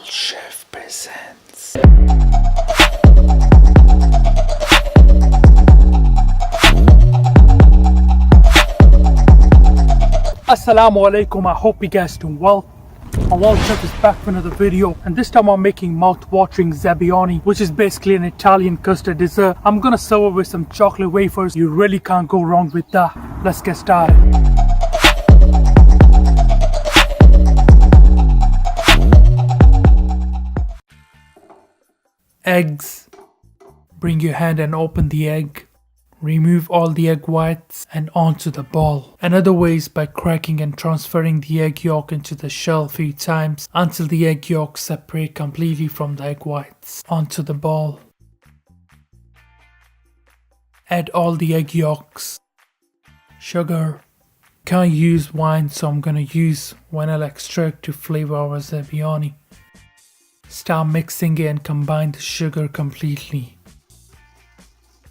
Chef presents. Assalamu alaikum, I hope you guys doing well. Halal Chef is back for another video, and this time I'm making mouth-watering Zabaione, which is basically an Italian custard dessert. I'm gonna serve it with some chocolate wafers. You really can't go wrong with that. Let's get started. Eggs. Bring your hand and open the egg. Remove all the egg whites and onto the ball. Another way is by cracking and transferring the egg yolk into the shell a few times until the egg yolks separate completely from the egg whites onto the ball. Add all the egg yolks. Sugar. Can't use wine, so I'm gonna use vanilla extract to flavor our Zabaione. Start mixing it and combine the sugar completely.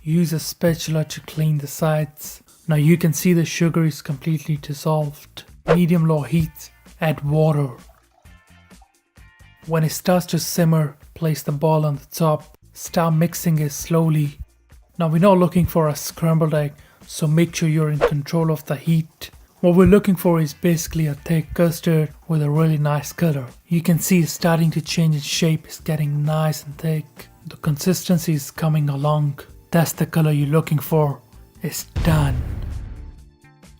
Use a spatula to clean the sides. Now you can see the sugar is completely dissolved. Medium-low heat, add water. When it starts to simmer, place the ball on the top. Start mixing it slowly. Now we're not looking for a scrambled egg, so make sure you're in control of the heat. What we're looking for is basically a thick custard with a really nice color. You can see it's starting to change its shape, it's getting nice and thick. The consistency is coming along. That's the color you're looking for. It's done.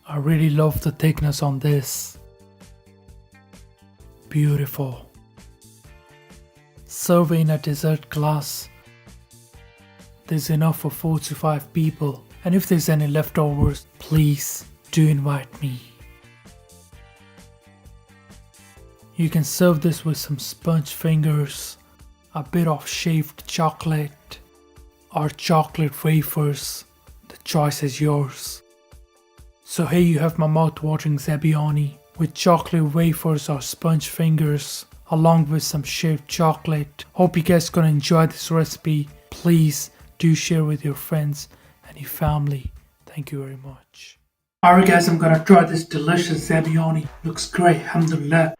I really love the thickness on this. Beautiful. Serve in a dessert glass. There's enough for 4 to 5 people. And if there's any leftovers, please do invite me. You can serve this with some sponge fingers, a bit of shaved chocolate, or chocolate wafers. The choice is yours. So here you have my mouth-watering Zabaione with chocolate wafers or sponge fingers along with some shaved chocolate. Hope you guys gonna enjoy this recipe. Please do share with your friends and your family. Thank you very much. Alright guys, I'm gonna try this delicious Zabaione. Looks great, alhamdulillah.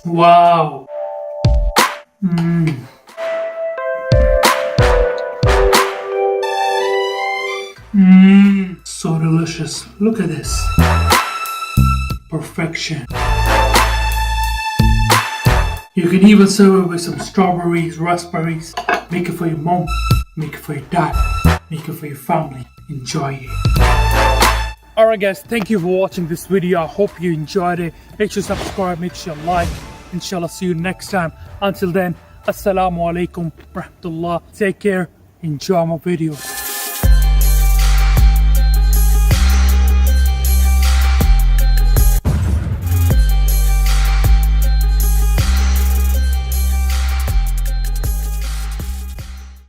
Wow. So delicious. Look at this. Perfection. You can even serve it with some strawberries, raspberries. Make it for your mom, make it for your dad, make it for your family. Enjoy it. Alright guys, thank you for watching this video. I hope you enjoyed it. Make sure to subscribe, make sure you like. Inshallah, see you next time. Until then, Assalamu alaikum rahmatullah. Take care. Enjoy my videos.